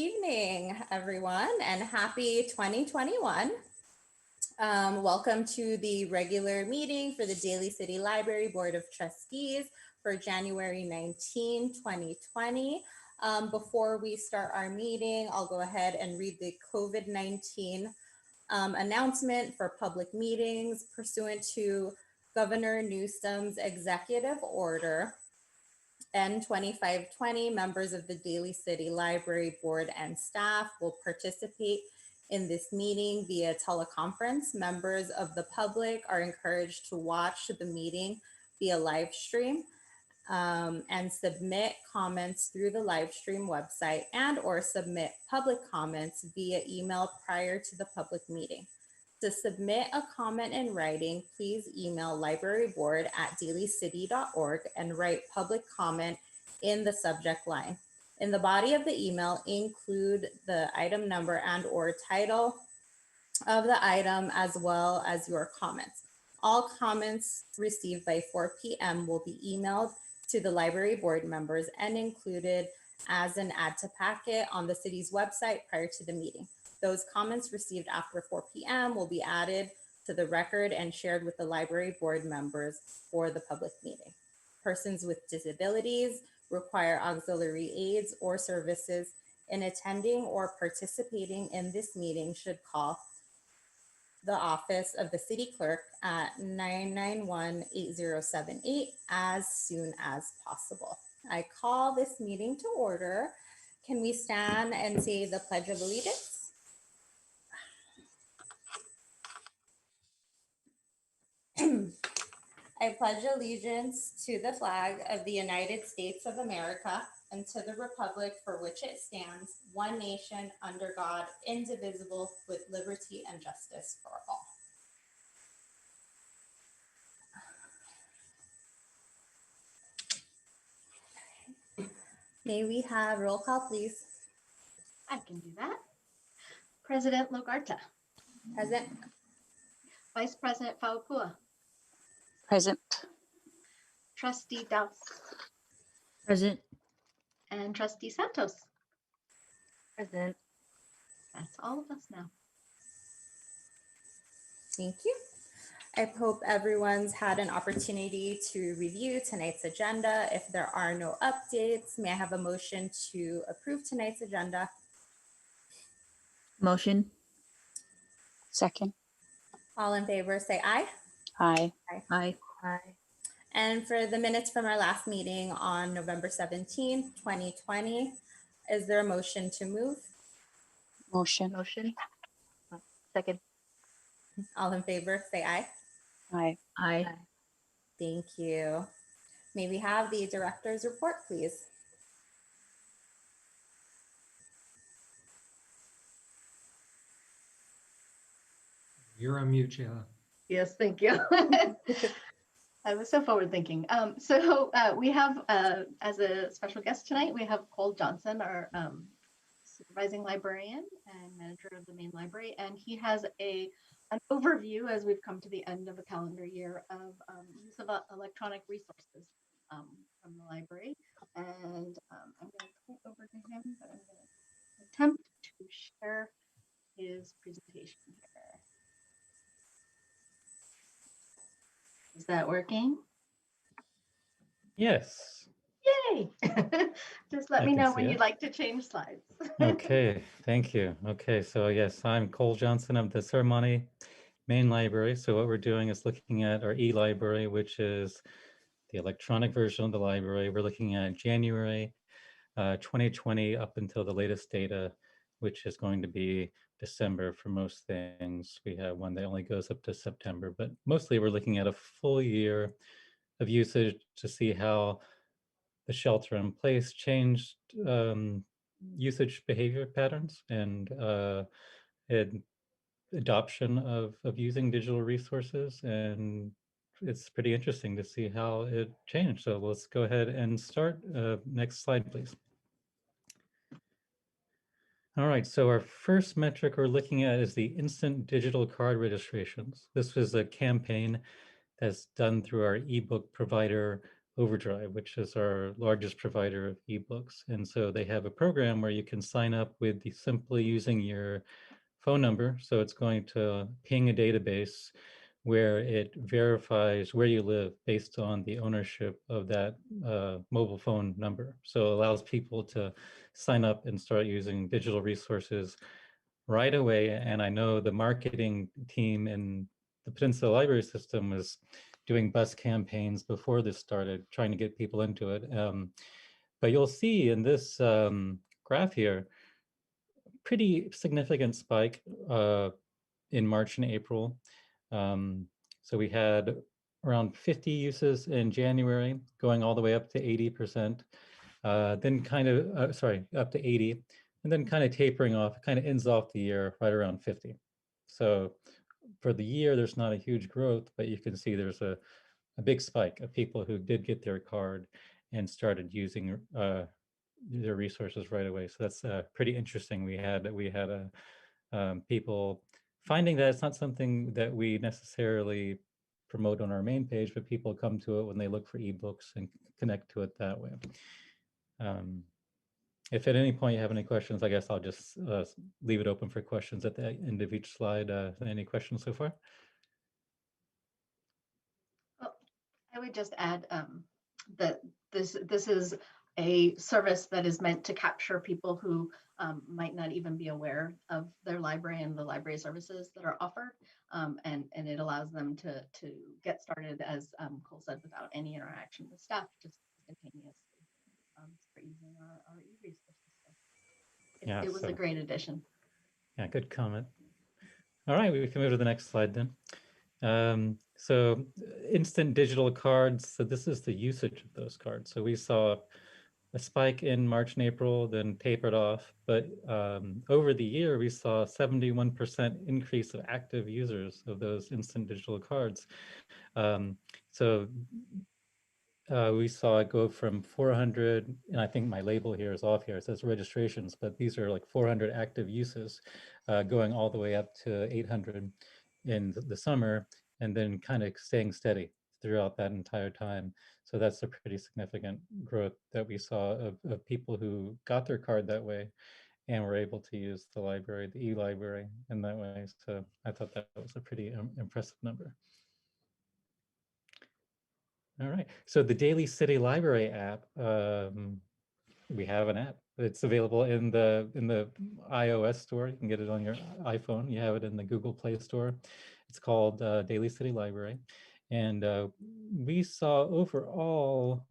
evening, everyone, and happy 2021. Welcome to the regular meeting for the Daly City Library Board of Trustees for January 19, 2020. Before we start our meeting, I'll go ahead and read the COVID-19 announcement for public meetings pursuant to Governor Newsom's executive order. N2520, members of the Daly City Library Board and staff will participate in this meeting via teleconference. Members of the public are encouraged to watch the meeting via live stream and submit comments through the live stream website and/or submit public comments via email prior to the public meeting. To submit a comment in writing, please email libraryboard@dalycity.org and write public comment in the subject line. In the body of the email, include the item number and/or title of the item as well as your comments. All comments received by 4 p.m. will be emailed to the library board members and included as an add to packet on the city's website prior to the meeting. Those comments received after 4 p.m. will be added to the record and shared with the library board members for the public meeting. Persons with disabilities require auxiliary aids or services in attending or participating in this meeting should call the office of the city clerk at 991-8078 as soon as possible. I call this meeting to order. Can we stand and say the Pledge of Allegiance? I pledge allegiance to the flag of the United States of America and to the republic for which it stands, one nation under God, indivisible, with liberty and justice for all. May we have roll call, please? I can do that. President Logarta. Present. Vice President Faupua. Present. Trustee Daus. Present. And Trustee Santos. Present. That's all of us now. Thank you. I hope everyone's had an opportunity to review tonight's agenda. If there are no updates, may I have a motion to approve tonight's agenda? Motion. Second. All in favor, say aye. Aye. Aye. Aye. Aye. And for the minutes from our last meeting on November 17, 2020, is there a motion to move? Motion. Motion. Second. All in favor, say aye. Aye. Aye. Thank you. May we have the director's report, please? You're on mute, Sheila. Yes, thank you. I was so forward thinking. We have, as a special guest tonight, we have Cole Johnson, our supervising librarian and manager of the main library. And he has an overview as we've come to the end of a calendar year of use of electronic resources from the library. And I'm going to turn it over to him, but I'm going to attempt to share his presentation here. Is that working? Yes. Yay! Just let me know when you'd like to change slides. Okay, thank you. Okay, so yes, I'm Cole Johnson of the Ceremony Main Library. So what we're doing is looking at our e-library, which is the electronic version of the library. We're looking at January 2020 up until the latest data, which is going to be December for most things. We have one that only goes up to September, but mostly we're looking at a full year of usage to see how the shelter in place changed usage behavior patterns and adoption of using digital resources. And it's pretty interesting to see how it changed. So let's go ahead and start. Next slide, please. All right, so our first metric we're looking at is the instant digital card registrations. This was a campaign that's done through our ebook provider, Overdrive, which is our largest provider of ebooks. And so they have a program where you can sign up with simply using your phone number. So it's going to ping a database where it verifies where you live based on the ownership of that mobile phone number. So it allows people to sign up and start using digital resources right away. And I know the marketing team in the Peninsula Library System was doing bus campaigns before this started, trying to get people into it. But you'll see in this graph here, pretty significant spike in March and April. So we had around 50 uses in January, going all the way up to 80%, then kind of, sorry, up to 80, and then kind of tapering off, kind of ends off the year right around 50. So for the year, there's not a huge growth, but you can see there's a big spike of people who did get their card and started using their resources right away. So that's pretty interesting. We had people finding that it's not something that we necessarily promote on our main page, but people come to it when they look for ebooks and connect to it that way. If at any point you have any questions, I guess I'll just leave it open for questions at the end of each slide. Any questions so far? Well, I would just add that this is a service that is meant to capture people who might not even be aware of their library and the library services that are offered. And it allows them to get started, as Cole said, without any interaction with staff, just instantaneously for using our e-resources. So Yeah, it was a great addition. Yeah, good comment. All right, we can move to the next slide then. So instant digital cards, so this is the usage of those cards. So we saw a spike in March and April, then tapered off. But over the year, we saw 71% increase of active users of those instant digital cards. So we saw it go from 400, and I think my label here is off here. It says registrations, but these are like 400 active uses going all the way up to 800 in the summer, and then kind of staying steady throughout that entire time. So that's a pretty significant growth that we saw of people who got their card that way and were able to use the library, the e-library in that way. So I thought that was a pretty impressive number. All right, so the Daly City Library app, we have an app. It's available in the iOS store. You can get it on your iPhone. You have it in the Google Play Store. It's called Daly City Library. And we saw overall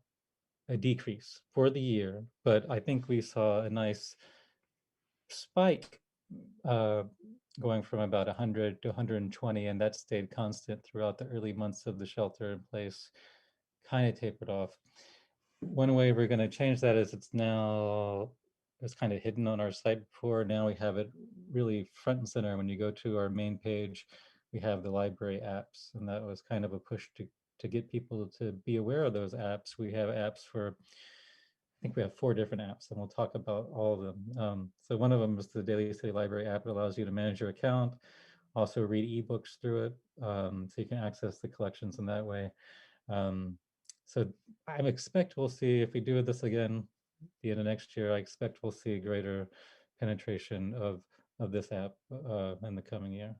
a decrease for the year, but I think we saw a nice spike going from about 100 to 120, and that stayed constant throughout the early months of the shelter in place, kind of tapered off. One way we're going to change that is it's kind of hidden on our site before. Now we have it really front and center. When you go to our main page, we have the library apps, and that was kind of a push to get people to be aware of those apps. We have apps for, I think we have 4 different apps, and we'll talk about all of them. So one of them is the Daly City Library app. It allows you to manage your account, also read ebooks through it, so you can access the collections in that way. So I expect we'll see, if we do this again the end of next year, I expect we'll see greater penetration of this app in the coming year.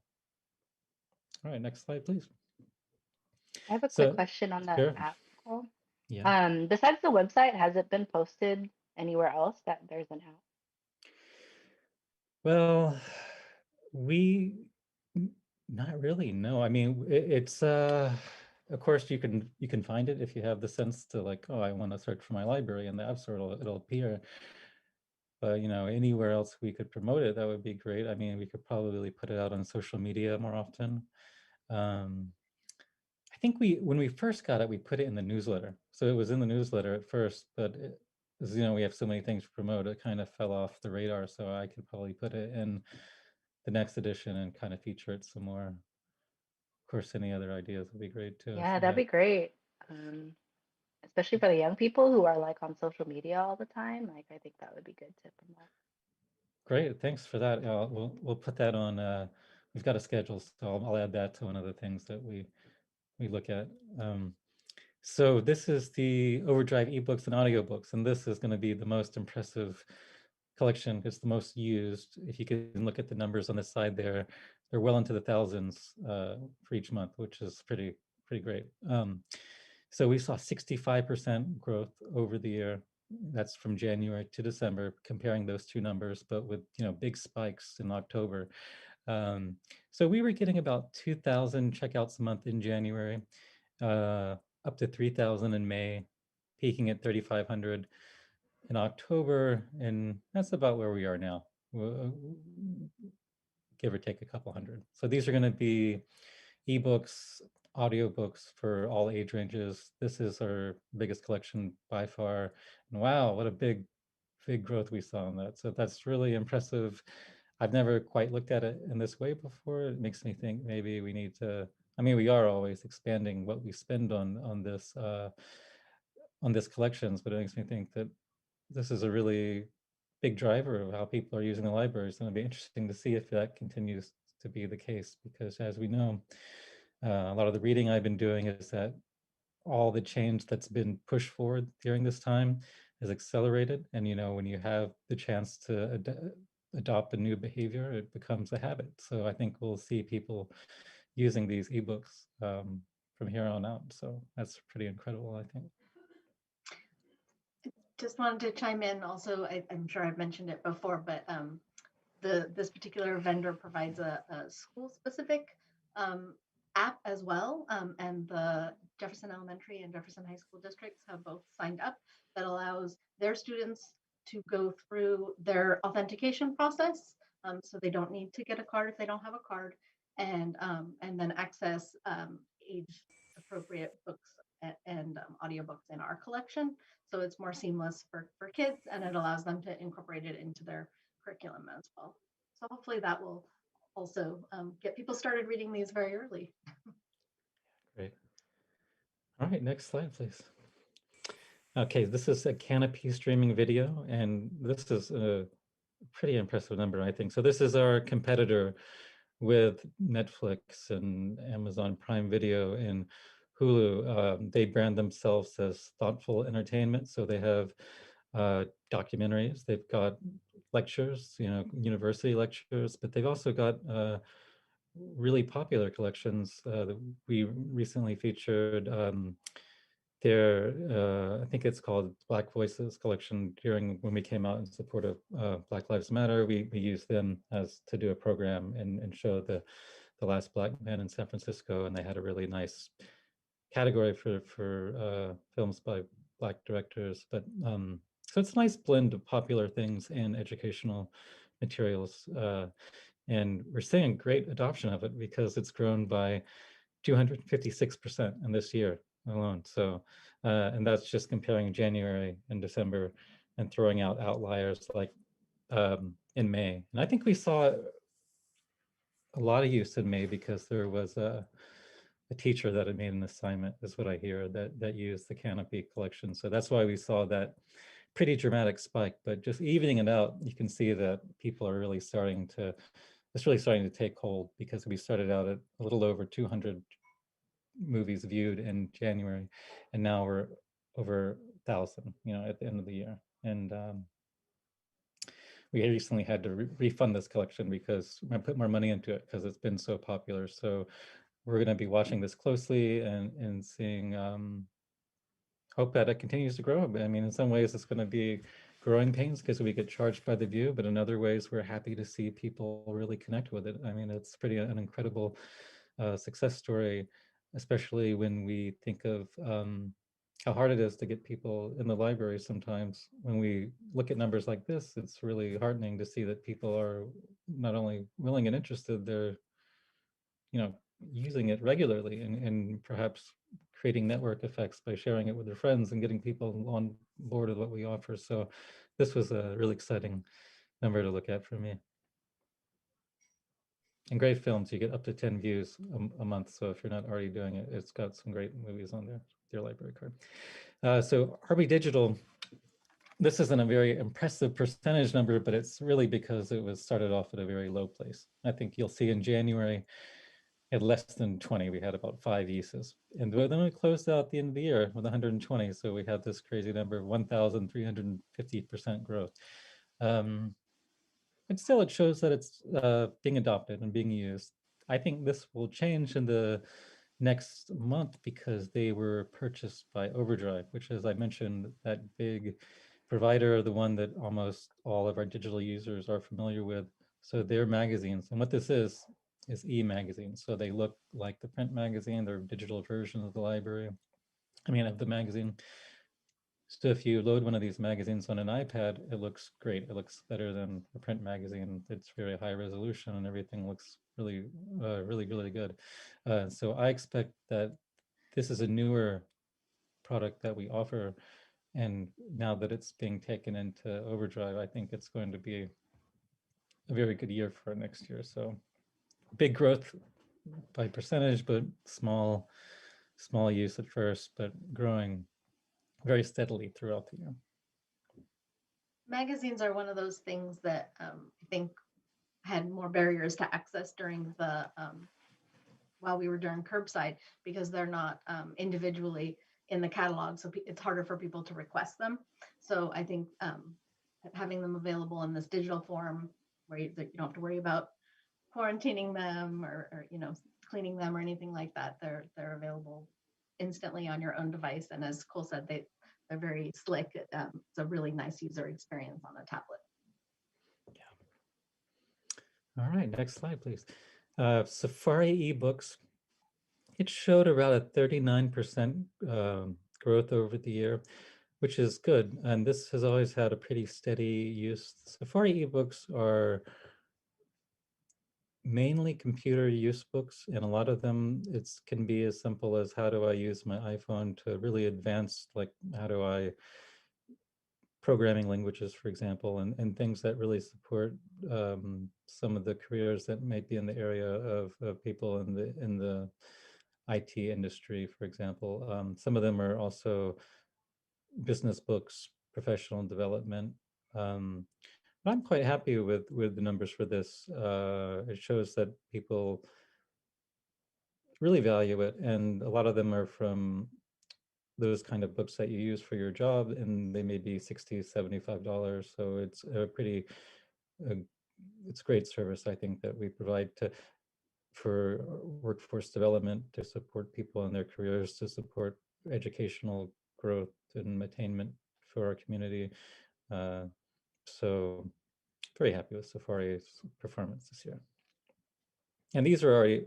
All right, next slide, please. I have a quick question on the sure. app, Cole. Yeah. Besides the website, has it been posted anywhere else that there's an app? Well, not really, no. I mean, it's of course you can find it if you have the sense to, like, oh, I want to search for my library in the app store, it'll appear. But anywhere else we could promote it, that would be great. I mean, we could probably put it out on social media more often. I think when we first got it, we put it in the newsletter. So it was in the newsletter at first, but as we have so many things to promote, it kind of fell off the radar. So I could probably put it in the next edition and kind of feature it some more. Of course, any other ideas would be great too. Yeah, So, that'd be great. Especially for the young people who are like on social media all the time. Like, I think that would be good to promote. Great, thanks for that. We'll put that on. We've got a schedule, so I'll add that to one of the things that we look at. So this is the Overdrive ebooks and audiobooks, and this is going to be the most impressive collection. It's the most used. If you can look at the numbers on the side there, they're well into the thousands for each month, which is pretty great. So we saw 65% growth over the year. That's from January to December, comparing those two numbers, but with big spikes in October. So we were getting about 2,000 checkouts a month in January, up to 3,000 in May, peaking at 3,500 in October, and that's about where we are now, give or take a couple hundred. So these are going to be ebooks, audiobooks for all age ranges. This is our biggest collection by far. And wow, what a big growth we saw in that. So that's really impressive. I've never quite looked at it in this way before. It makes me think maybe we need to, I mean, we are always expanding what we spend on this collections, but it makes me think that this is a really big driver of how people are using the library. It's going to be interesting to see if that continues to be the case, because as we know, a lot of the reading I've been doing is that all the change that's been pushed forward during this time is accelerated. And when you have the chance to adopt a new behavior, it becomes a habit. So I think we'll see people using these ebooks from here on out. So that's pretty incredible, I think. Just wanted to chime in also, I'm sure I've mentioned it before, but this particular vendor provides a school-specific app as well, and the Jefferson Elementary and Jefferson High School districts have both signed up, that allows their students to go through their authentication process, so they don't need to get a card if they don't have a card, and then access age-appropriate books and audiobooks in our collection. So it's more seamless for kids, and it allows them to incorporate it into their curriculum as well. So hopefully that will also get people started reading these very early. Great. All right, next slide, please. Okay, this is a Canopy streaming video, and this is a pretty impressive number, I think. So this is our competitor with Netflix and Amazon Prime Video and Hulu. They brand themselves as thoughtful entertainment. So they have documentaries, they've got lectures, university lectures, but they've also got really popular collections. We recently featured I think it's called Black Voices collection. When we came out in support of Black Lives Matter, we used them to do a program and show the last Black man in San Francisco, and they had a really nice category for films by Black directors. But so it's a nice blend of popular things and educational materials, and we're seeing great adoption of it because it's grown by 256% in this year alone. So, and that's just comparing January and December and throwing out outliers like in May. And I think we saw a lot of use in May because there was a teacher that had made an assignment, is what I hear, that used the Canopy collection. So that's why we saw that pretty dramatic spike. But just evening it out, you can see that people are really starting to, it's really starting to take hold, because we started out at a little over 200 movies viewed in January, and now we're over 1,000, at the end of the year. And we recently had to refund this collection because I put more money into it because it's been so popular. So we're going to be watching this closely and seeing, hope that it continues to grow. I mean, in some ways it's going to be growing pains because we get charged by the view, but in other ways we're happy to see people really connect with it. I mean, it's pretty an incredible success story, especially when we think of how hard it is to get people in the library sometimes. When we look at numbers like this, it's really heartening to see that people are not only willing and interested, they're using it regularly and perhaps creating network effects by sharing it with their friends and getting people on board with what we offer. So this was a really exciting number to look at for me. And great films, you get up to 10 views a month. So if you're not already doing it, it's got some great movies on there, your library card. So RB Digital, this isn't a very impressive percentage number, but it's really because it was started off at a very low place. I think you'll see in January, had less than 20. We had about 5 uses. And then we closed out the end of the year with 120. So we had this crazy number of 1,350% growth. But still, it shows that it's being adopted and being used. I think this will change in the next month because they were purchased by Overdrive, which, as I mentioned, that big provider, the one that almost all of our digital users are familiar with. So their magazines, and what this is e-magazines. So they look like the print magazine, they're digital version of the library. I mean, of the magazine. So if you load one of these magazines on an iPad, it looks great. It looks better than a print magazine. It's very high resolution and everything looks really, really good. So I expect that this is a newer product that we offer. And now that it's being taken into Overdrive, I think it's going to be a very good year for next year. So big growth by percentage, but small use at first, but growing very steadily throughout the year. Magazines are one of those things that I think had more barriers to access during the while we were doing curbside, because they're not individually in the catalog, so it's harder for people to request them. So I think having them available in this digital form, where you don't have to worry about quarantining them or cleaning them or anything like that, they're available instantly on your own device. And as Cole said, they're very slick. It's a really nice user experience on a tablet. All right, next slide, please. Safari ebooks, it showed about a 39% growth over the year, which is good. And this has always had a pretty steady use. Safari ebooks are mainly computer use books, and a lot of them can be as simple as how do I use my iPhone to really advanced, like how do I programming languages, for example, and things that really support some of the careers that might be in the area of people in the IT industry, for example. Some of them are also business books, professional development. I'm quite happy with the numbers for this. It shows that people really value it, and a lot of them are from those kind of books that you use for your job, and they may be $60, $75. So it's a pretty, it's great service, I think, that we provide for workforce development, to support people in their careers, to support educational growth and attainment for our community. So very happy with Safari's performance this year. And these were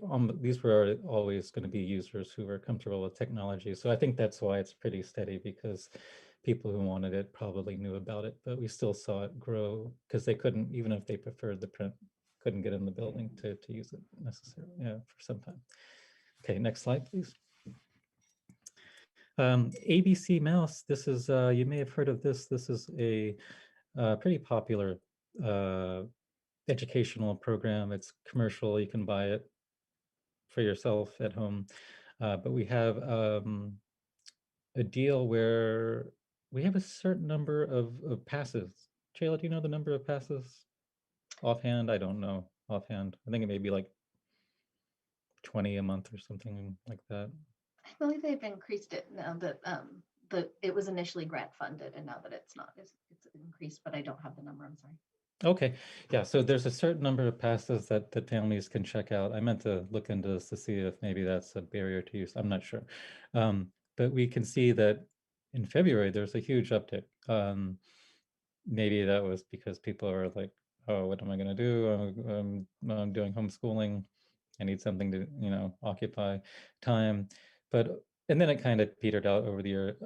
always going to be users who were comfortable with technology. So I think that's why it's pretty steady, because people who wanted it probably knew about it, but we still saw it grow because they couldn't, even if they preferred the print, couldn't get in the building to use it necessarily, for some time. Okay, next slide, please. ABC Mouse, this is, you may have heard of this. This is a pretty popular educational program. It's commercial, you can buy it for yourself at home. But we have a deal where we have a certain number of passes. Jayla, do you know the number of passes? Offhand, I don't know. Offhand, I think it may be like 20 a month or something like that. I believe they've increased it now that it was initially grant funded, and now that it's not, it's increased, but I don't have the number. I'm sorry. Okay, yeah, so there's a certain number of passes that the families can check out. I meant to look into this to see if maybe that's a barrier to use. I'm not sure. But we can see that in February, there's a huge uptick. Maybe that was because people are like, oh, what am I going to do? I'm doing homeschooling. I need something to, occupy time. And then it kind of petered out over the year,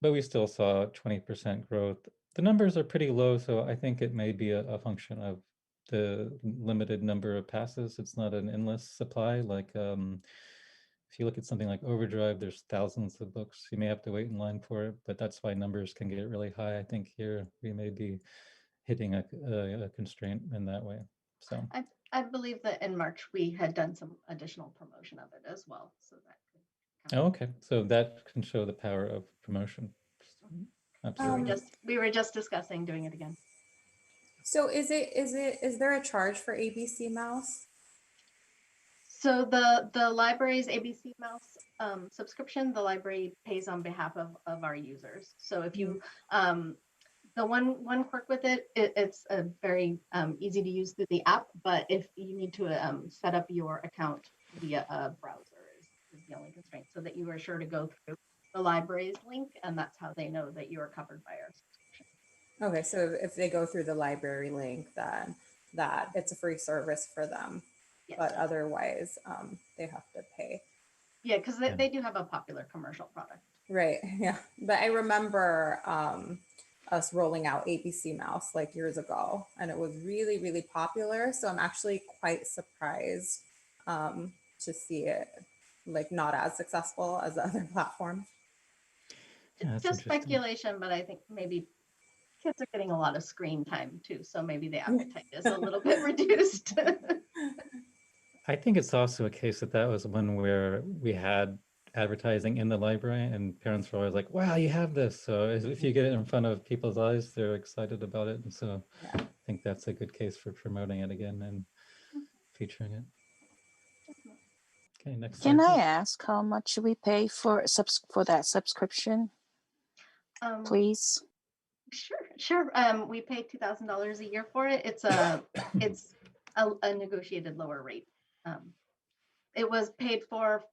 but we still saw 20% growth. The numbers are pretty low, so I think it may be a function of the limited number of passes. It's not an endless supply. Like if you look at something like Overdrive, there's thousands of books. You may have to wait in line for it, but that's why numbers can get really high. I think here we may be hitting a constraint in that way. So I believe that in March we had done some additional promotion of it as well, so that could count. oh, okay, so that can show the power of promotion. Absolutely. We were just discussing doing it again. So is there a charge for ABC Mouse? So the library's ABC Mouse subscription, the library pays on behalf of our users. So if you the one quirk with it's a very easy to use through the app, but if you need to set up your account via a browser is the only constraint, so that you are sure to go through the library's link, and that's how they know that you are covered by our subscription. Okay, so if they go through the library link, then that it's a free service for them, Yes. but otherwise they have to pay. Yeah, because they do have a popular commercial product. Right. Yeah. But I remember us rolling out ABC Mouse like years ago, and it was really, really popular. So I'm actually quite surprised to see it like not as successful as the other platform. Yeah, that's Just interesting. speculation, but I think maybe kids are getting a lot of screen time too, so maybe the appetite is a little bit reduced. I think it's also a case that was one where we had advertising in the library and parents were always like, wow, you have this. So if you get it in front of people's eyes, they're excited about it. And so Yeah. I think that's a good case for promoting it again and featuring it. Okay, next Can slide, I please. ask how much we pay for that subscription, please? Sure. We pay $2,000 a year for it. It's a negotiated lower rate. It was paid for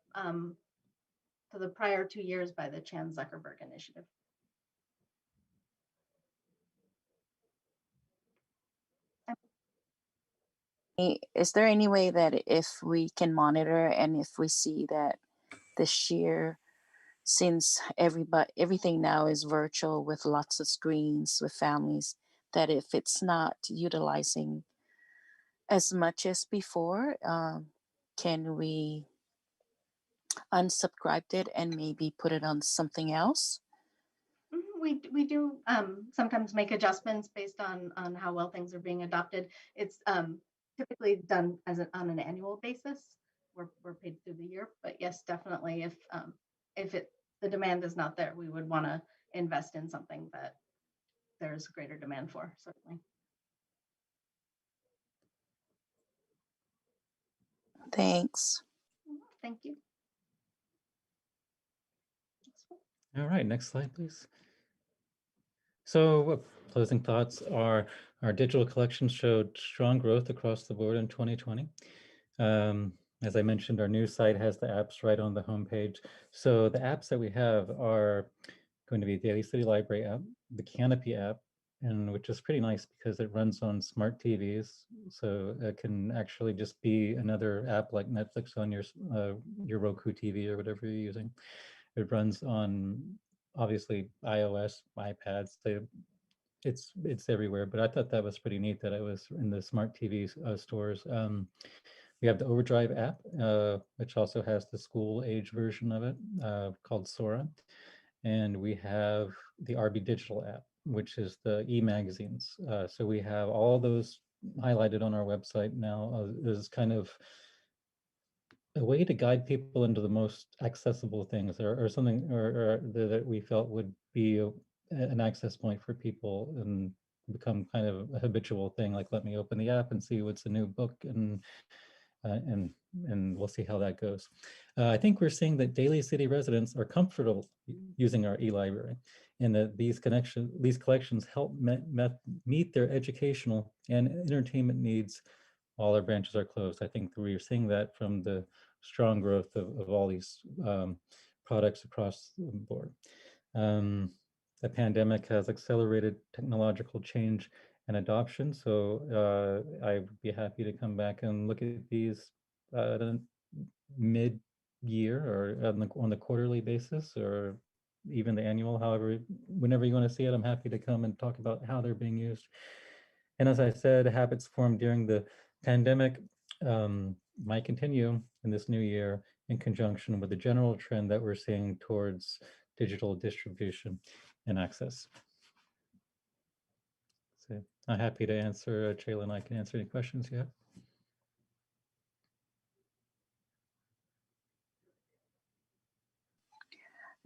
the prior 2 years by the Chan Zuckerberg Initiative. Is there any way that if we can monitor and if we see that this year, since everything now is virtual with lots of screens with families, that if it's not utilizing as much as before, can we unsubscribe it and maybe put it on something else? We do sometimes make adjustments based on how well things are being adopted. It's typically done on an annual basis. We're paid through the year, but yes, definitely if the demand is not there, we would want to invest in something that there's greater demand for, certainly. Thanks. Thank you. All right, next slide, please. So closing thoughts are our digital collections showed strong growth across the board in 2020. As I mentioned, our new site has the apps right on the homepage. So the apps that we have are going to be Daly City Library app, the Canopy app, and which is pretty nice because it runs on smart TVs. So it can actually just be another app like Netflix on your Roku TV or whatever you're using. It runs on obviously iOS, iPads. It's everywhere, but I thought that was pretty neat that it was in the smart TV stores. We have the Overdrive app, which also has the school age version of it called Sora. And we have the RB Digital app, which is the e-magazines. So we have all those highlighted on our website now as kind of a way to guide people into the most accessible things or something or that we felt would be an access point for people and become kind of a habitual thing, like let me open the app and see what's a new book and we'll see how that goes. I think we're seeing that Daly City residents are comfortable using our e-library and that these collections help meet their educational and entertainment needs while our branches are closed. I think we're seeing that from the strong growth of all these products across the board. The pandemic has accelerated technological change and adoption. So I would be happy to come back and look at these mid-year or on the quarterly basis or even the annual, however, whenever you want to see it, I'm happy to come and talk about how they're being used. And as I said, habits formed during the pandemic might continue in this new year in conjunction with the general trend that we're seeing towards digital distribution and access. So I'm happy to answer, Jayla and I can answer any questions you have.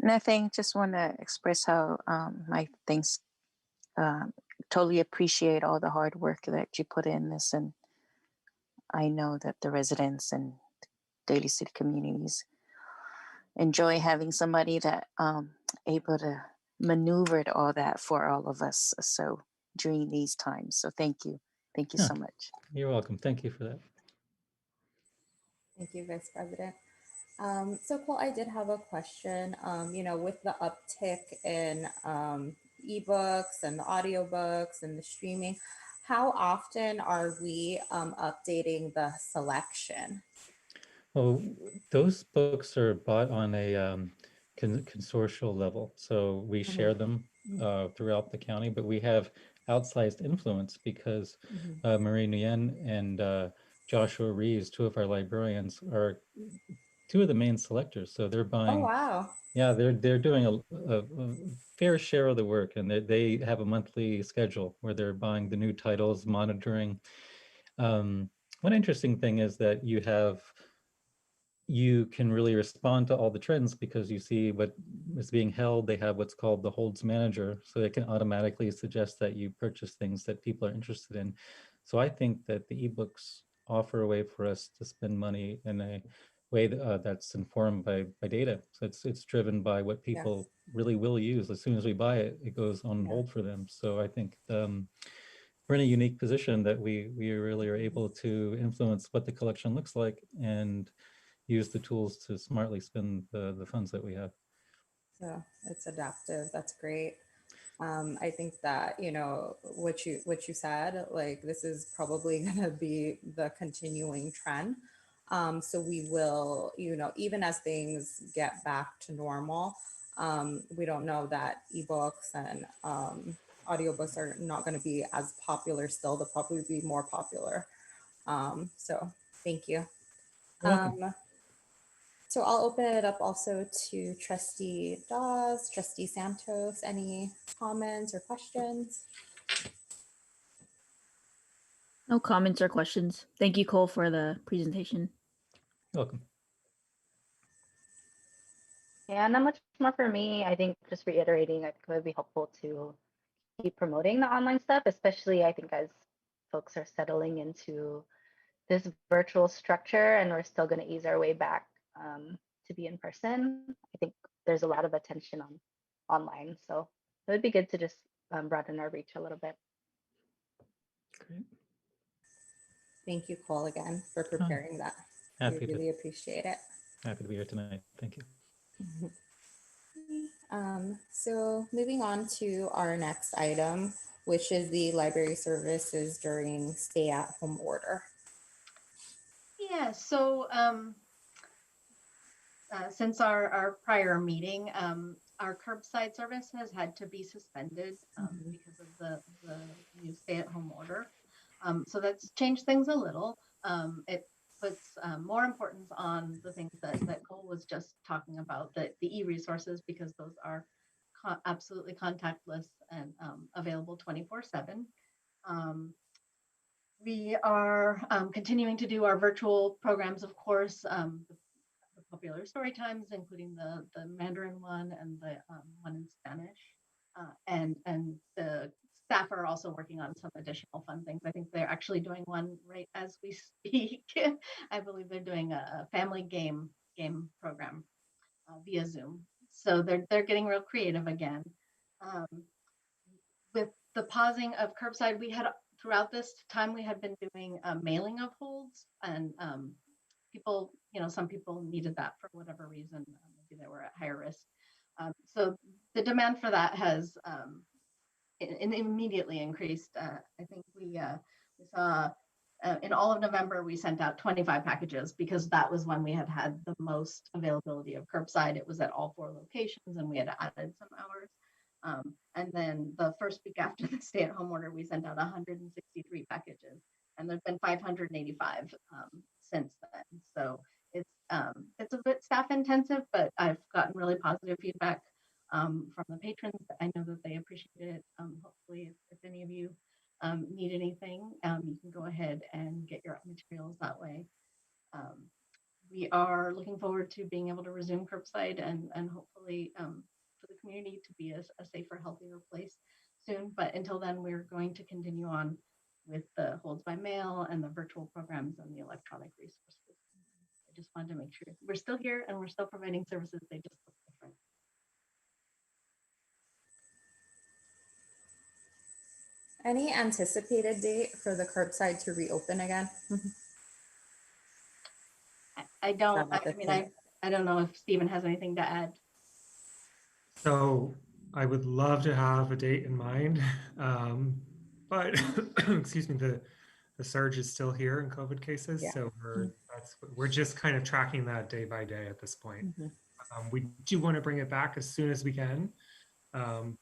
Nothing, just want to express how my thanks, totally appreciate all the hard work that you put in this. And I know that the residents and Daly City communities. Enjoy having somebody that able to maneuver all that for all of us. So during these times. So thank you Yeah. so much. You're welcome. Thank you for that. Thank you, Vice President. So Cole, I did have a question. With the uptick in ebooks and the audiobooks and the streaming, how often are we updating the selection? Well, those books are bought on a consortial level. So we share them throughout the county, but we have outsized influence because Marie Nguyen and Joshua Reeves, two of our librarians, are two of the main selectors. So they're Oh, buying, wow. yeah, they're doing a fair share of the work, and they have a monthly schedule where they're buying the new titles, monitoring. One interesting thing is that you can really respond to all the trends because you see what is being held. They have what's called the holds manager, so they can automatically suggest that you purchase things that people are interested in. So I think that the ebooks offer a way for us to spend money in a way that's informed by data. So it's driven by what people really will use. As soon as we buy it, it goes on hold for them. So I think we're in a unique position that we really are able to influence what the collection looks like and use the tools to smartly spend the funds that we have. So it's adaptive. That's great. I think that what you said, like this is probably going to be the continuing trend. So we will, even as things get back to normal, we don't know that ebooks and audiobooks are not going to be as popular still. They'll probably be more popular. So thank you. You're welcome. So I'll open it up also to Trustee Dawes, Trustee Santos. Any comments or questions? No comments or questions. Thank you, Cole, for the presentation. You're welcome. Yeah, not much more for me. I think just reiterating, I think it would be helpful to keep promoting the online stuff, especially I think as folks are settling into this virtual structure and we're still going to ease our way back to be in person. I think there's a lot of attention on online. So it would be good to just broaden our reach a little bit. Great. Thank you, Cole, again for preparing that. Happy We really appreciate it. Happy to be here tonight. Thank you. So moving on to our next item, which is the library services during stay-at-home order. Yeah, so since our prior meeting, our curbside service has had to be suspended because of the new stay-at-home order. So that's changed things a little. It puts more importance on the things that Cole was just talking about, the e-resources, because those are absolutely contactless and available 24/7. We are continuing to do our virtual programs, of course, the popular story times, including the Mandarin one and the one in Spanish. And the staff are also working on some additional fun things. I think they're actually doing one right as we speak. I believe they're doing a family game program via Zoom. So they're getting real creative again. With the pausing of curbside, we had throughout this time we had been doing a mailing of holds, and people, some people needed that for whatever reason. Maybe they were at higher risk. So the demand for that has immediately increased. I think we saw in all of November, we sent out 25 packages because that was when we had the most availability of curbside. It was at all 4 locations and we had added some hours. And then the first week after the stay-at-home order, we sent out 163 packages, and there's been 585 since then. So it's a bit staff intensive, but I've gotten really positive feedback from the patrons. I know that they appreciate it. Hopefully, if any of you need anything, you can go ahead and get your materials that way. We are looking forward to being able to resume curbside and hopefully for the community to be a safer, healthier place soon. But until then, we're going to continue on with the holds by mail and the virtual programs and the electronic resources. I just wanted to make sure we're still here and we're still providing services. They just look different. Any anticipated date for the curbside to reopen again? I don't, Not at I this mean, point. I don't know if Stephen has anything to add. So I would love to have a date in mind, but excuse me, the surge is still here in COVID cases, Yeah. so we're just kind of tracking that day by day at this point. We do want to bring it back as soon as we can,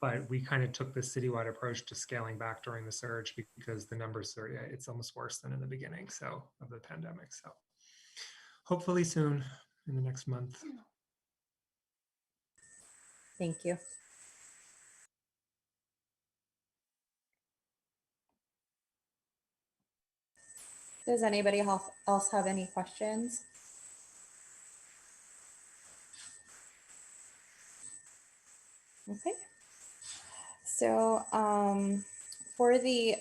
but we kind of took the citywide approach to scaling back during the surge because the numbers are, it's almost worse than in the beginning of the pandemic. So hopefully soon in the next month. Thank you. Does anybody else have any questions? Okay. So for the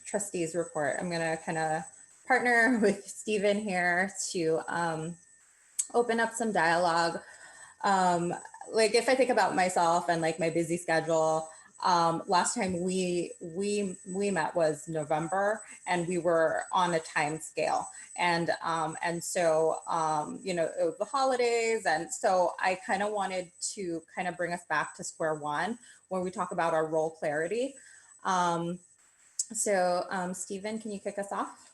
trustees report, I'm going to kind of partner with Stephen here to open up some dialogue. Like if I think about myself and like my busy schedule, last time we met was November, and we were on a time scale, and so you know, it was the holidays, and so I kind of wanted to kind of bring us back to square one when we talk about our role clarity. Stephen, can you kick us off?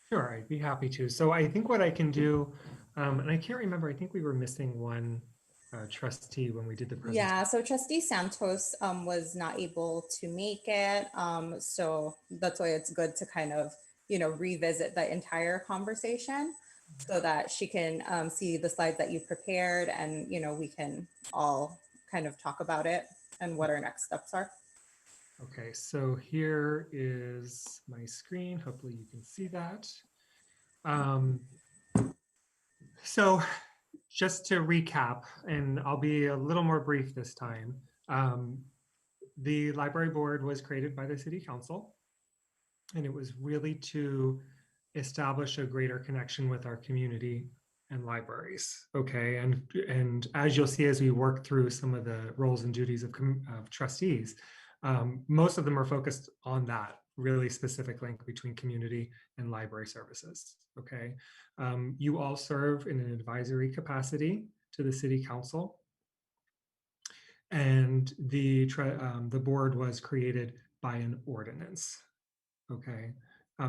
Sure, I'd be happy to. So I think what I can do, and I can't remember, I think we were missing one trustee when we did the presentation. Yeah, so Trustee Santos was not able to make it. So that's why it's good to kind of, you know, revisit the entire conversation so that she can see the slides that you prepared, and, you know, we can all kind of talk about it and what our next steps are. Okay, so here is my screen. Hopefully you can see that. So just to recap, and I'll be a little more brief this time. The library board was created by the city council, and it was really to establish a greater connection with our community and libraries. Okay, and as you'll see as we work through some of the roles and duties of trustees, most of them are focused on that really specific link between community and library services. Okay, you all serve in an advisory capacity to the city council, and the board was created by an ordinance. Okay,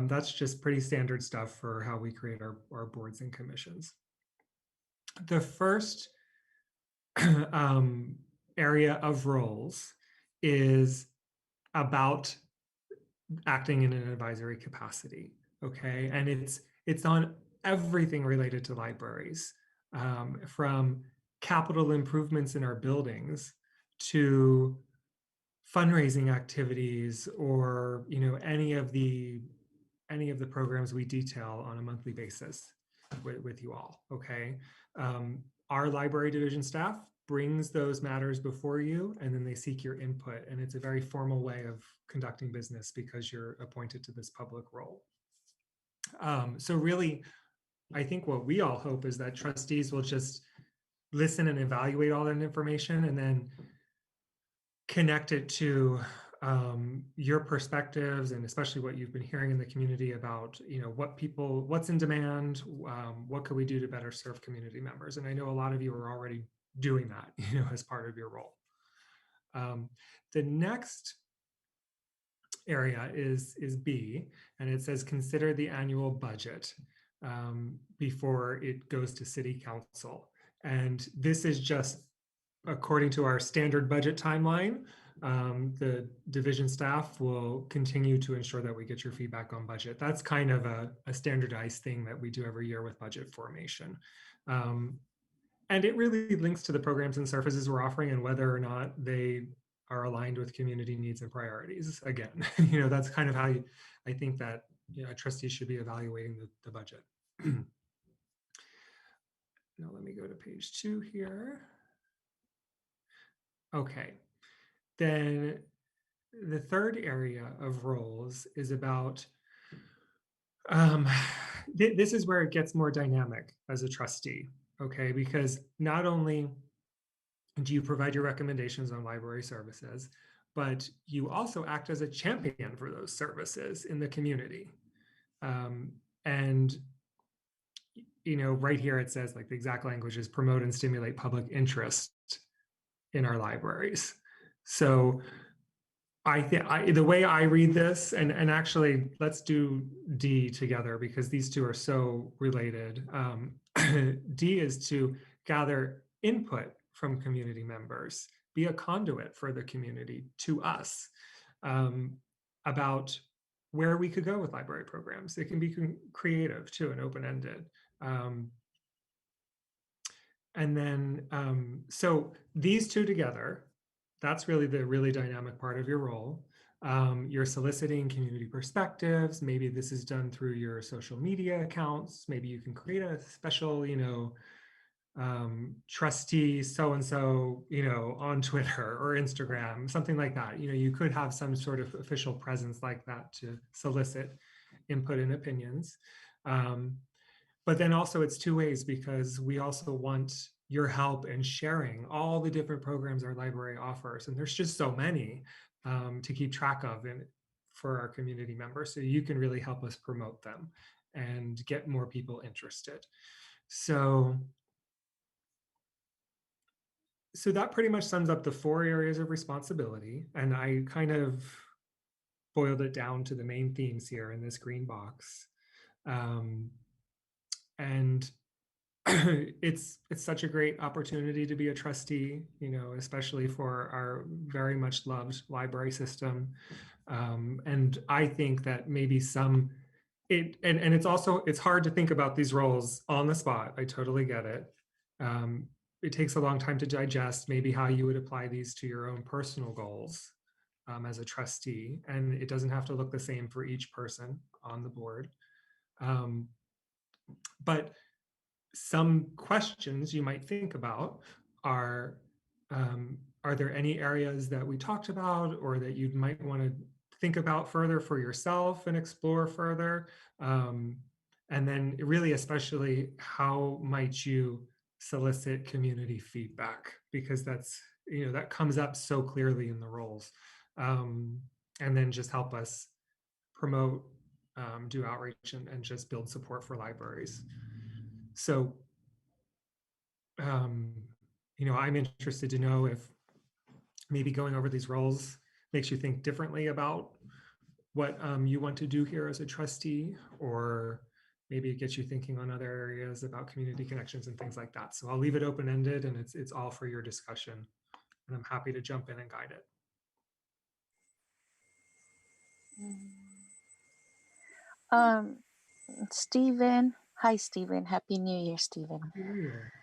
that's just pretty standard stuff for how we create our boards and commissions. The first area of roles is about acting in an advisory capacity. Okay, and it's on everything related to libraries, from capital improvements in our buildings to fundraising activities, or, you know, any of the programs we detail on a monthly basis with you all. Okay, our library division staff brings those matters before you, and then they seek your input, and it's a very formal way of conducting business because you're appointed to this public role. So really, I think what we all hope is that trustees will just listen and evaluate all that information, and then connect it to your perspectives, and especially what you've been hearing in the community about, you know, what's in demand, what could we do to better serve community members. And I know a lot of you are already doing that, you know, as part of your role. The next area is B, and it says consider the annual budget before it goes to city council. And this is just according to our standard budget timeline. The division staff will continue to ensure that we get your feedback on budget. That's kind of a standardized thing that we do every year with budget formation. And it really links to the programs and services we're offering and whether or not they are aligned with community needs and priorities. Again, you know, that's kind of how I think that, you know, trustees should be evaluating the budget. Now let me go to page 2 here. Okay, then the third area of roles is about this is where it gets more dynamic as a trustee, okay? Because not only do you provide your recommendations on library services, but you also act as a champion for those services in the community. And right here it says, like, the exact language is promote and stimulate public interest in our libraries. So I think the way I read this, and actually let's do D together because these two are so related. D is to gather input from community members, be a conduit for the community to us about where we could go with library programs. It can be creative too and open-ended. And then, so these two together, that's really the really dynamic part of your role. You're soliciting community perspectives. Maybe this is done through your social media accounts. Maybe you can create a special, trustee so-and-so, on Twitter or Instagram, something like that. You could have some sort of official presence like that to solicit input and opinions. But then also it's two ways, because we also want your help in sharing all the different programs our library offers. And there's just so many to keep track of for our community members. So you can really help us promote them and get more people interested. So that pretty much sums up the 4 areas of responsibility. And I kind of boiled it down to the main themes here in this green box. And it's such a great opportunity to be a trustee, especially for our very much loved library system. And I think that maybe it's hard to think about these roles on the spot. I totally get it. It takes a long time to digest maybe how you would apply these to your own personal goals as a trustee. And it doesn't have to look the same for each person on the board. But some questions you might think about are there any areas that we talked about or that you might want to think about further for yourself and explore further? And then really, especially, how might you solicit community feedback? Because that's, that comes up so clearly in the roles. And then just help us promote, do outreach, and just build support for libraries. So, I'm interested to know if maybe going over these roles makes you think differently about what you want to do here as a trustee, or maybe it gets you thinking on other areas about community connections and things like that. So I'll leave it open-ended, and it's all for your discussion. And I'm happy to jump in and guide it. Stephen. Hi, Stephen. Happy New Year, Stephen. Happy New Year.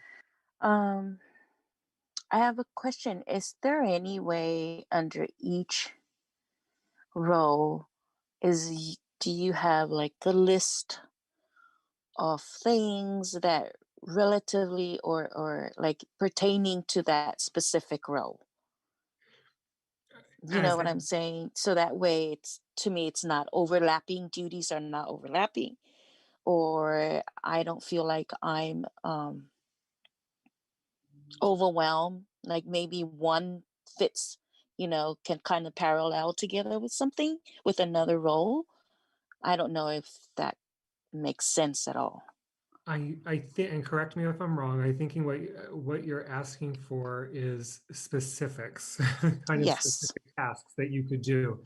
I have a question. Is there any way under each role do you have like the list of things that relatively or like pertaining to that specific role? You know what I'm saying? So that way to me, it's not overlapping. Duties are not overlapping, or I don't feel like I'm overwhelmed. Like maybe one fits, can kind of parallel together with another role. I don't know if that makes sense at all. I think, and correct me if I'm wrong, I'm thinking what you're asking for is specifics, kind of Yes. specific tasks that you could do.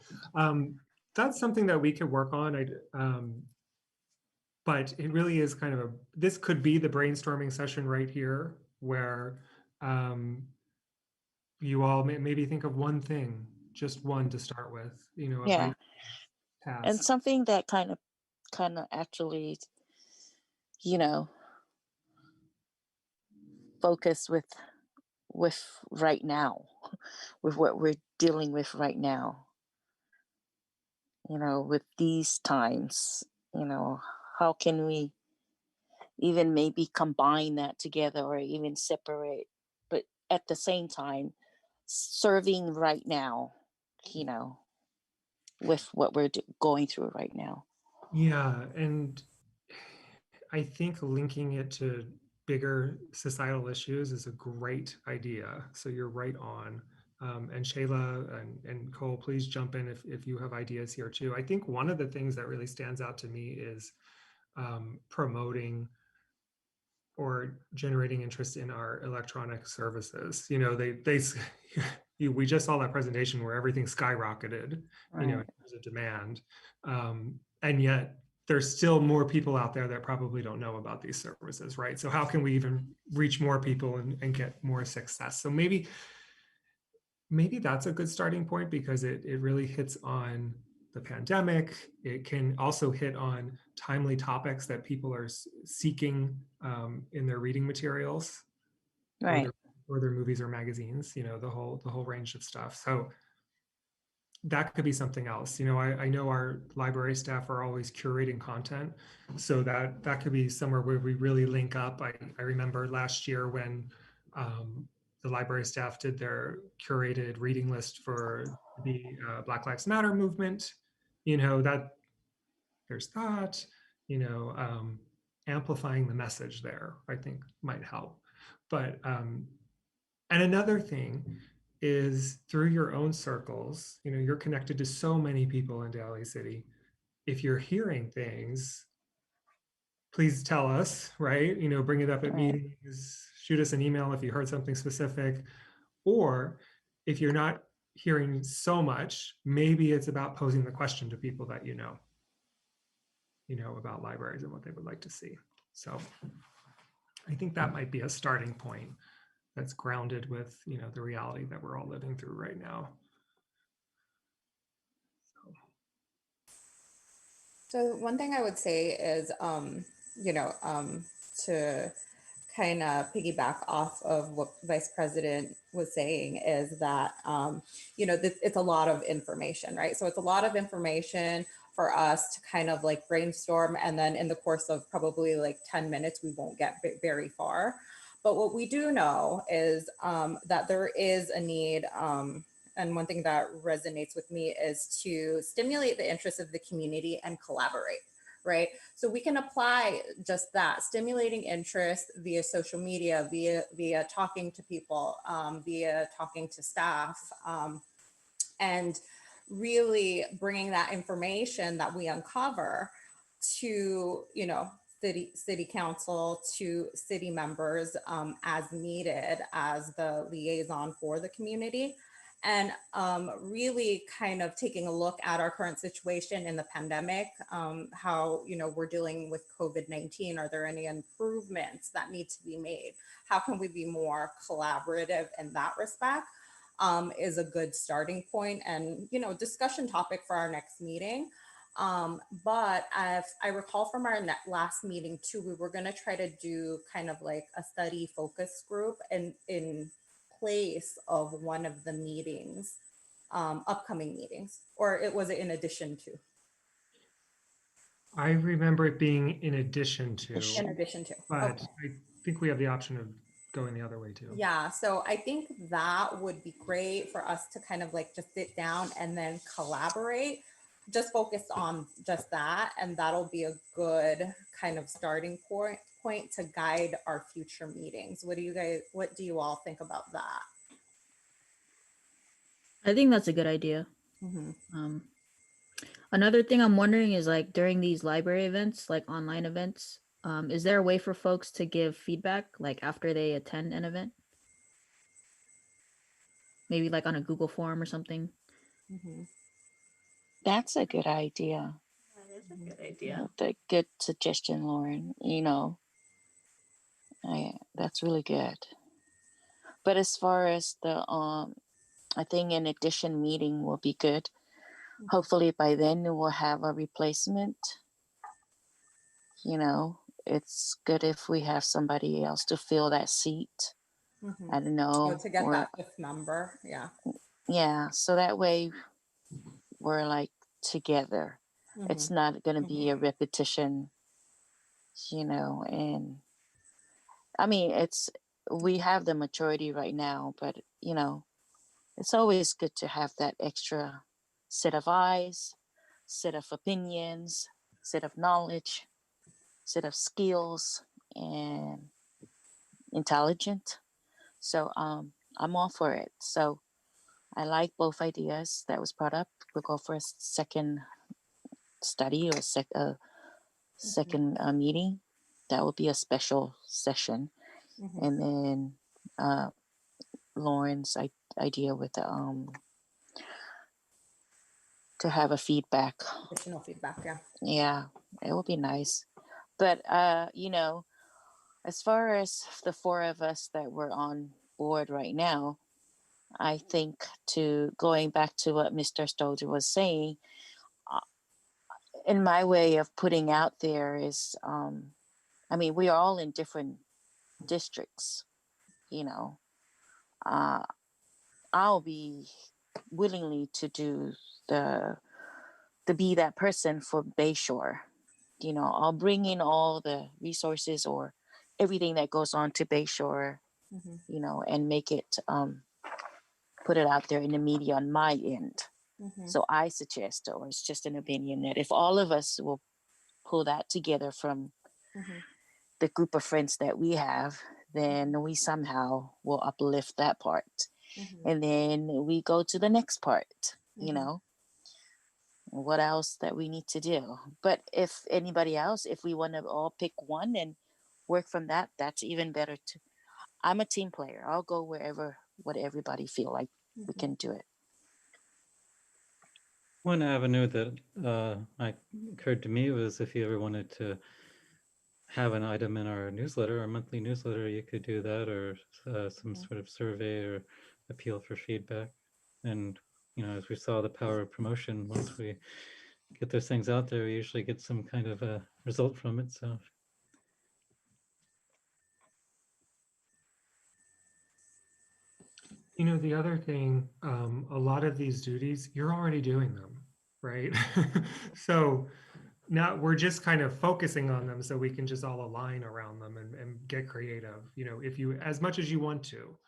That's something that we could work on. But it really is kind of this could be the brainstorming session right here, where you all maybe think of one thing, just one to start with, a Yeah. brief task. And something that kind of actually, focus with right now, with what we're dealing with right now, with these times, how can we even maybe combine that together or even separate, but at the same time serving right now, with what we're going through right now. Yeah, and I think linking it to bigger societal issues is a great idea. So you're right on. And Shayla and Cole, please jump in if you have ideas here too. I think one of the things that really stands out to me is promoting or generating interest in our electronic services. You know, we just saw that presentation where everything skyrocketed, you know, in Right. terms of demand. And yet there's still more people out there that probably don't know about these services, right? So how can we even reach more people and get more success? So maybe that's a good starting point, because it really hits on the pandemic. It can also hit on timely topics that people are seeking in their reading materials, or Right. their movies or magazines, you know, the whole range of stuff. So that could be something else. You know, I know our library staff are always curating content, so that could be somewhere where we really link up. I remember last year when the library staff did their curated reading list for the Black Lives Matter movement. You know, that there's that, you know, amplifying the message there, I think might help. But and another thing is, through your own circles, you know, you're connected to so many people in Daly City. If you're hearing things, please tell us, right? You know, bring it up at Right. meetings, shoot us an email if you heard something specific. Or if you're not hearing so much, maybe it's about posing the question to people that you know about libraries and what they would like to see. So I think that might be a starting point that's grounded with, you know, the reality that we're all living through right now. So one thing I would say is, to kind of piggyback off of what Vice President was saying, is that, it's a lot of information, right? So it's a lot of information for us to kind of like brainstorm. And then in the course of probably like 10 minutes, we won't get very far. But what we do know is that there is a need, and one thing that resonates with me is to stimulate the interest of the community and collaborate, right? So we can apply just that, stimulating interest via social media, via talking to people, via talking to staff, and really bringing that information that we uncover to, city council, to city members, as needed, as the liaison for the community. And really kind of taking a look at our current situation in the pandemic, how, we're dealing with COVID-19. Are there any improvements that need to be made? How can we be more collaborative in that respect? Is a good starting point and, discussion topic for our next meeting. But if I recall from our last meeting too, we were going to try to do kind of like a study focus group in place of one of the meetings, upcoming meetings, or it was in addition to. I remember it being in addition to, In addition to. but Okay. I think we have the option of going the other way too. Yeah, so I think that would be great for us to kind of like just sit down and then collaborate, just focus on just that, and that'll be a good kind of starting point to guide our future meetings. What do you all think about that? I think that's a good idea. Mm-hmm. Another thing I'm wondering is, like, during these library events, like online events, is there a way for folks to give feedback, like after they attend an event? Maybe like on a Google form or something. Mm-hmm. That's a good idea. That is a good idea. That's a good suggestion, Lauren. You know, that's really good. But as far as the I think an addition meeting will be good. Hopefully by then we'll have a replacement. You know, it's good if we have somebody else to fill that seat. Mm-hmm. I don't know. To get that fifth member, yeah. Yeah, so that way we're like together. Mm-hmm. It's not going to be a repetition, you know, and I mean, we have the majority right now, but you know, it's always good to have that extra set of eyes, set of opinions, set of knowledge. set of skills and intelligent. So I'm all for it. So I like both ideas that was brought up. We'll go for a second study or second meeting. That will be a special session. Mhm. And then Lauren's idea with to have a feedback. Additional feedback, yeah. Yeah, it will be nice. But you know, as far as the four of us that were on board right now, I think to going back to what Mr. Stolder was saying, uh, in my way of putting out there is, I mean, we are all in different districts, you know. Uh, I'll be willingly to do the to be that person for Bayshore. You know, I'll bring in all the resources or everything that goes on to Bayshore, Mhm. you know, and make it put it out there in the media on my end. Mhm. So I suggest, or it's just an opinion, that if all of us will pull that together from Mhm. the group of friends that we have, then we somehow will uplift that part. Mhm. And then we go to the next part, you Mhm. know, what else that we need to do. But if anybody else, if we want to all pick one and work from that, that's even better too. I'm a team player. I'll go wherever what everybody feel like we Mhm. can do it. One avenue that occurred to me was if you ever wanted to have an item in our newsletter, our monthly newsletter, you could do that, or some Mhm. sort of survey or appeal for feedback. And, you know, as we saw the power of promotion, once we get those things out there, we usually get some kind of a result from it. So You know, the other thing, a lot of these duties, you're already doing them, right? So now we're just kind of focusing on them so we can just all align around them and get creative, you know, if you, as much as you want to,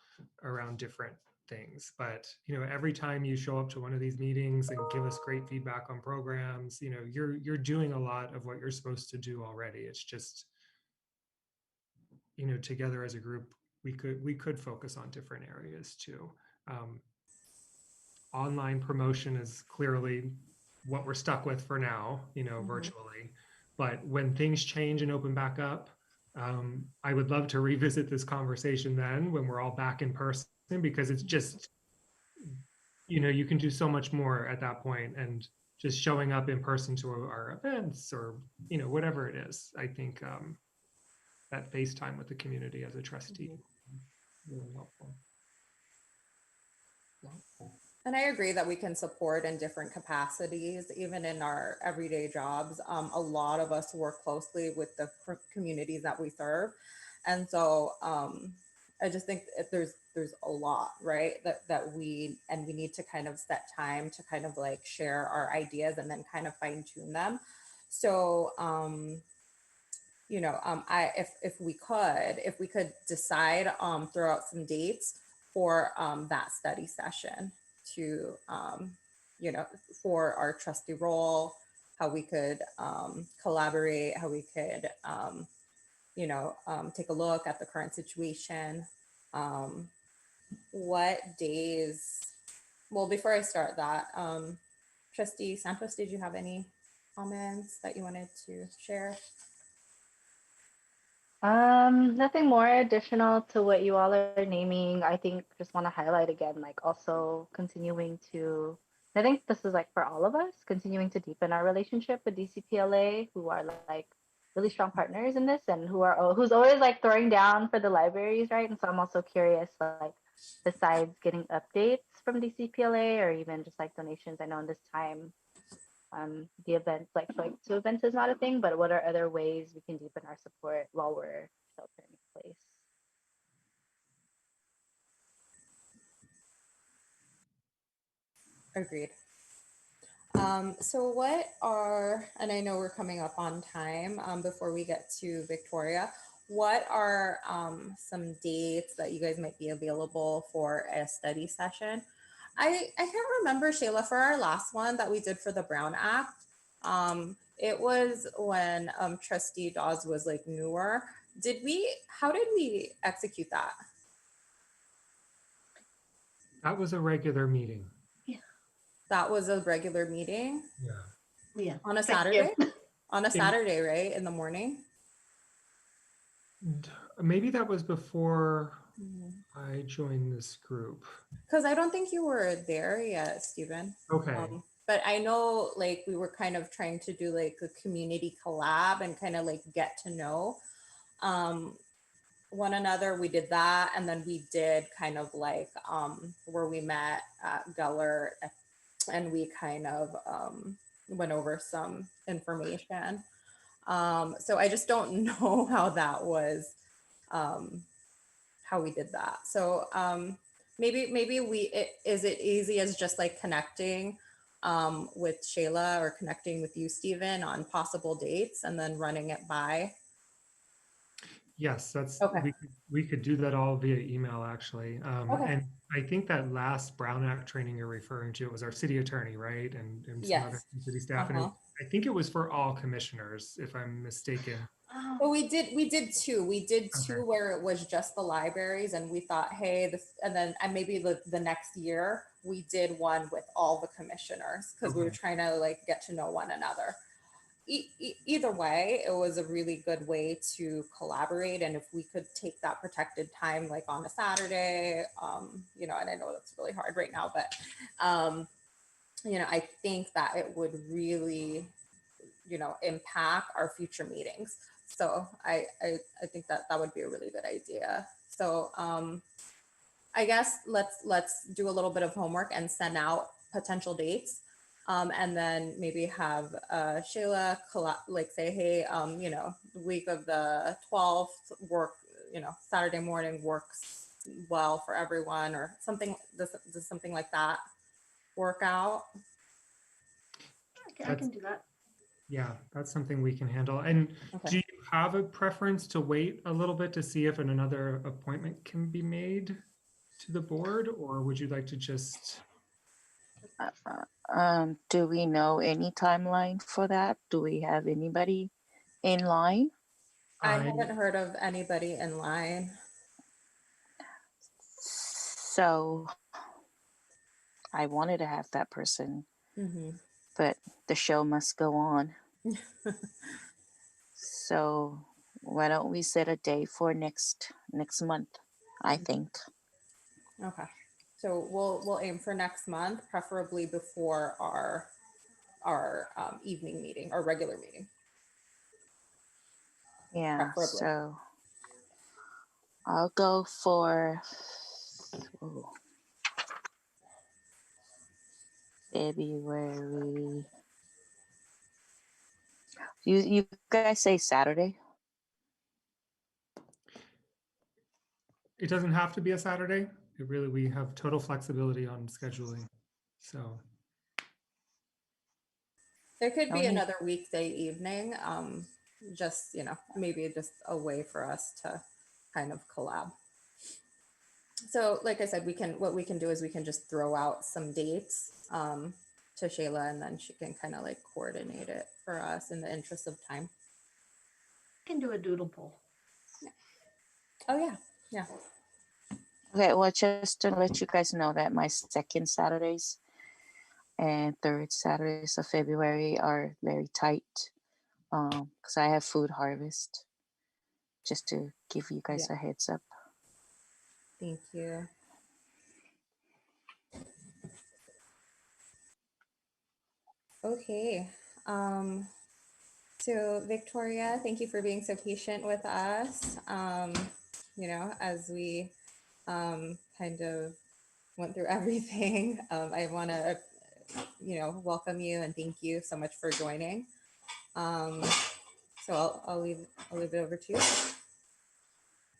around different things. But, you know, every time you show up to one of these meetings and give us great feedback on programs, you know, you're doing a lot of what you're supposed to do already. It's just, you know, together as a group, we could focus on different areas too. Um, Online promotion is clearly what we're stuck with for now, you know, Mhm. virtually. But when things change and open back up, I would love to revisit this conversation then when we're all back in person, because it's just, you know, you can do so much more at that point, and just showing up in person to our events or, you know, whatever it is. I think that FaceTime with the community as a trustee, really helpful. And I agree that we can support in different capacities, even in our everyday jobs. A lot of us work closely with the communities that we serve, and so I just think that there's a lot, right? That we need to kind of set time to kind of like share our ideas and then kind of fine tune them. So I if we could decide throw out some dates for that study session to for our trustee role, how we could collaborate, how we could take a look at the current situation. um, what days well, before I start that, trustee Santos, did you have any comments that you wanted to share? Nothing more additional to what you all are naming. I think just want to highlight again, like also continuing to, I think this is like for all of us, continuing to deepen our relationship with DCPLA, who are like really strong partners in this and who's always like throwing down for the libraries, right? And so I'm also curious, like besides getting updates from DCPLA or even just like donations, I know in this time the events like showing to events is not a thing, but what are other ways we can deepen our support while we're sheltering in place? Agreed. So what are, and I know we're coming up on time before we get to Victoria, what are some dates that you guys might be available for a study session? I can't remember, Shayla, for our last one that we did for the Brown Act. It was when Trustee Dawes was like newer. How did we execute that? That was a regular meeting. That was a regular meeting Yeah. Yeah. on a Thank you. Saturday? On a Saturday, right? In the morning? Maybe that was before I joined this group. Because I don't think you were there yet, Stephen. Okay. But I know like we were kind of trying to do like a community collab and kind of like get to know one another. We did that, and then we did kind of like where we met at Geller, and we kind of went over some information. So I just don't know how that was, how we did that. So maybe is it easy as just like connecting with Shayla or connecting with you, Stephen, on possible dates and then running it by? Yes, that's Okay. we could do that all via email actually. Okay. And I think that last Brown Act training you're referring to was our city attorney, right? And some other Yes. city staff. And I think it was for all commissioners, if I'm mistaken. But we did two. We did two Okay. where it was just the libraries, and we thought, hey, this, and then and maybe the next year we did one with all the commissioners because we were Okay. trying to like get to know one another. Either way, it was a really good way to collaborate, and if we could take that protected time like on a Saturday, you know, and I know that's really hard right now, but you know, I think that it would really, you know, impact our future meetings. So I think that that would be a really good idea. So I guess let's do a little bit of homework and send out potential dates. And then maybe have Shayla like say, hey, you know, the week of the 12th work, you know, Saturday morning works well for everyone, or something. Does something like that work out? I can do that. Yeah, that's something we can handle. And Okay. do you have a preference to wait a little bit to see if another appointment can be made to the board, or would you like to just? Do we know any timeline for that? Do we have anybody in line? I haven't heard of anybody in line. So I wanted to have that person, but the show must go on. So why don't we set a date for next month? I think. Okay. So we'll aim for next month, preferably before our evening meeting, our regular meeting. Yeah. Preferably. So I'll go for February. You guys say Saturday? It doesn't have to be a Saturday. We have total flexibility on scheduling. So There could be Okay. another weekday evening, just, you know, maybe just a way for us to kind of collab. So like I said, what we can do is we can just throw out some dates to Shayla, and then she can kind of like coordinate it for us in the interest of time. I can do a doodle poll. Oh yeah. Yeah. Okay, well, just to let you guys know that my second Saturdays and third Saturdays of February are very tight because I have food harvest. Just to give you guys a heads up. Thank you. Okay. So Victoria, thank you for being so patient with us. You know, as we kind of went through everything, I want to, you know, welcome you and thank you so much for joining. So I'll leave it over to you.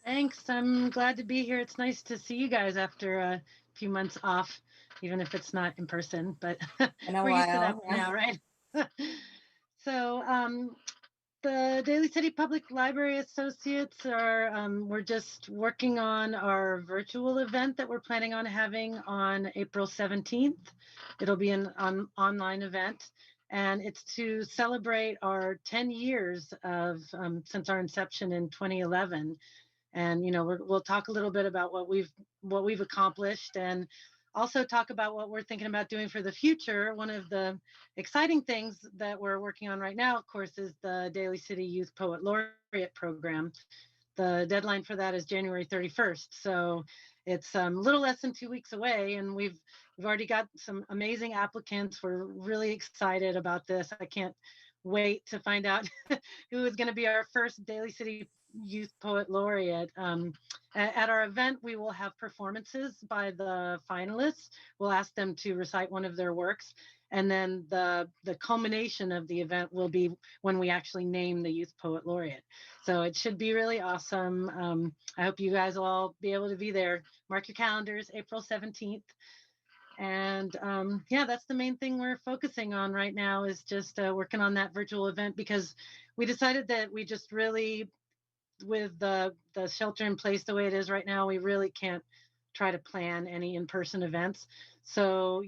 Thanks. I'm glad to be here. It's nice to see you guys after a few months off, even if it's not in person, but we're used to that now, right? So the Daly City Public Library Associates are, we're just working on our virtual event that we're planning on having on April 17th. It'll be an online event. and it's to celebrate our 10 years of since our inception in 2011. And we'll talk a little bit about what we've accomplished, and also talk about what we're thinking about doing for the future. One of the exciting things that we're working on right now, of course, is the Daly City Youth Poet Laureate Program. The deadline for that is January 31st. So it's a little less than 2 weeks away, and we've already got some amazing applicants. We're really excited about this. I can't wait to find out who is going to be our first Daly City Youth Poet Laureate. At our event, we will have performances by the finalists. We'll ask them to recite one of their works. And then the culmination of the event will be when we actually name the Youth Poet Laureate. So it should be really awesome. I hope you guys will all be able to be there. Mark your calendars, April 17th. And yeah, that's the main thing we're focusing on right now, is just working on that virtual event, because we decided that we just really, with the shelter in place the way it is right now, we really can't try to plan any in-person events. So,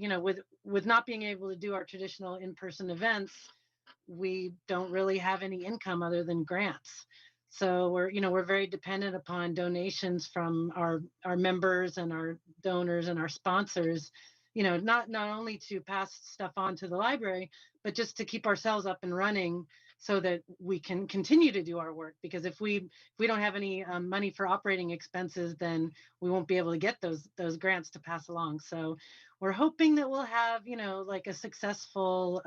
with not being able to do our traditional in-person events, we don't really have any income other than grants. So we're very dependent upon donations from our members and our donors and our sponsors, not only to pass stuff on to the library, but just to keep ourselves up and running so that we can continue to do our work. Because if we don't have any money for operating expenses, then we won't be able to get those grants to pass along. So we're hoping that we'll have, like a successful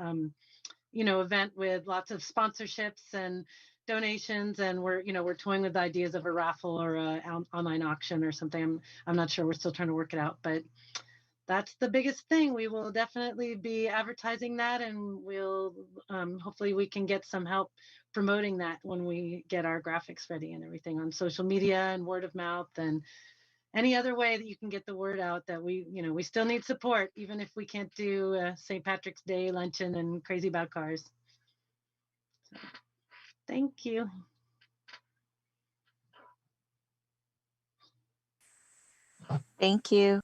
event with lots of sponsorships and donations, and we're toying with ideas of a raffle or a online auction or something. I'm not sure. We're still trying to work it out, but that's the biggest thing. We will definitely be advertising that, and we'll hopefully we can get some help promoting that when we get our graphics ready and everything on social media and word of mouth and any other way that you can get the word out that we still need support, even if we can't do St. Patrick's Day luncheon and crazy about cars. So, thank you. Thank you.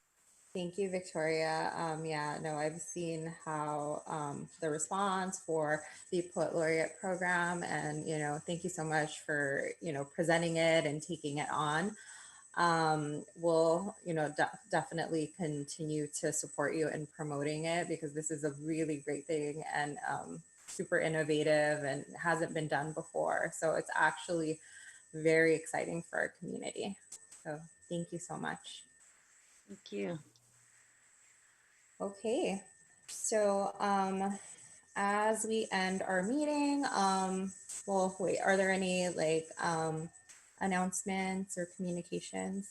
Thank you, Victoria. Yeah, no, I've seen how the response for the Poet Laureate program, and thank you so much for presenting it and taking it on. We'll definitely continue to support you in promoting it, because this is a really great thing and super innovative and hasn't been done before. So it's actually very exciting for our community. So thank you so much. Thank you. Okay, so as we end our meeting, well, wait, are there any announcements or communications?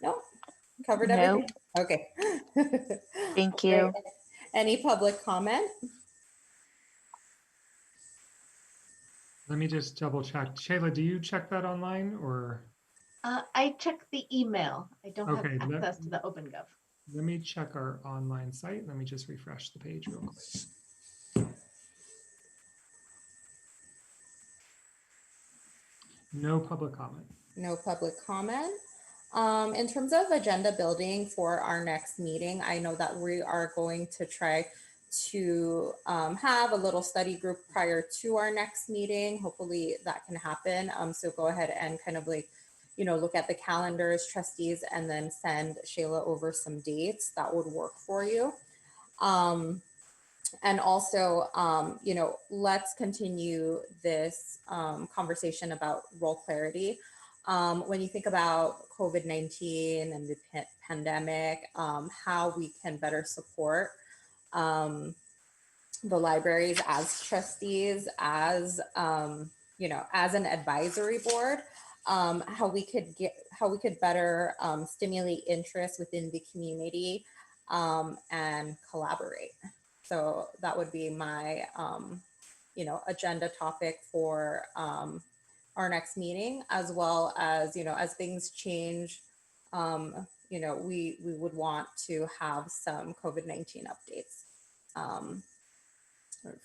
No, covered everything. Nope. Okay. Thank you. Right. Any public comment? Let me just double check. Shayla, do you check that online or? I check the email. I don't Okay, have access to the OpenGov. Let me check our online site. Let me just refresh the page real quick. No public comment. No public comment. In terms of agenda building for our next meeting, I know that we are going to try to have a little study group prior to our next meeting. Hopefully that can happen. So go ahead and kind of look at the calendars, trustees, and then send Shayla over some dates that would work for you. And also, let's continue this conversation about role clarity. When you think about COVID-19 and the pandemic, how we can better support the libraries as trustees, as as an advisory board, how we could better stimulate interest within the community and collaborate. So that would be my agenda topic for our next meeting, as well as as things change. We would want to have some COVID-19 updates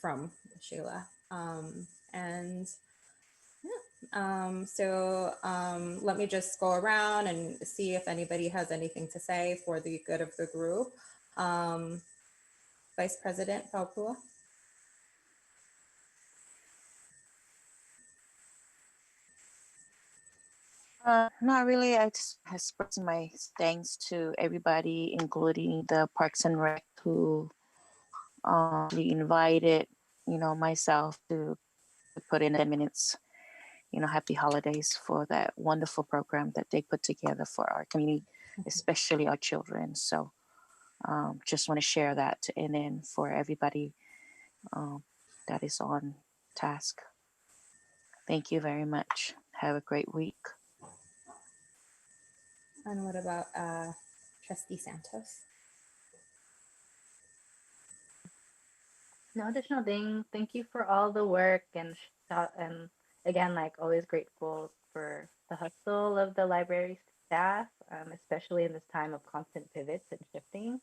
from Sheila. And yeah, Let me just go around and see if anybody has anything to say for the good of the group. Vice President Paupua. Not really. I just express my thanks to everybody, including the Parks and Rec, who invited, myself to put in 10 minutes. Happy holidays for that wonderful program that they put together for our community, especially our children. So just want to share that, and then for everybody that is on task. Thank you very much. Have a great week. And what about Trustee Santos? No additional thing. Thank you for all the work and again, like always grateful for the hustle of the library staff, especially in this time of constant pivots and shifting.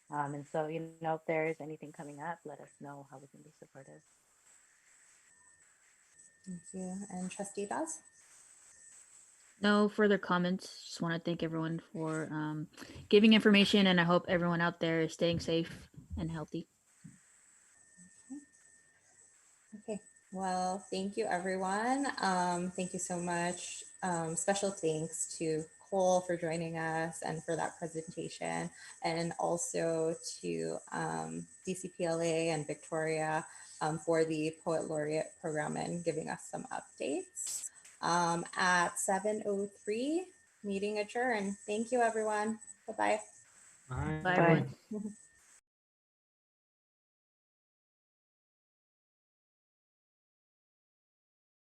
And so, if there's anything coming up, let us know how we can be supportive. Thank you. And Trustee Dawes? No further comments. Just want to thank everyone for giving information, and I hope everyone out there is staying safe and healthy. Okay, well, thank you, everyone. Thank you so much. Special thanks to Cole for joining us and for that presentation, and also to DCPLA and Victoria for the Poet Laureate program and giving us some updates. At 7:03, meeting adjourned. Thank you, everyone. Bye-bye. Bye. Bye, Bye. everyone.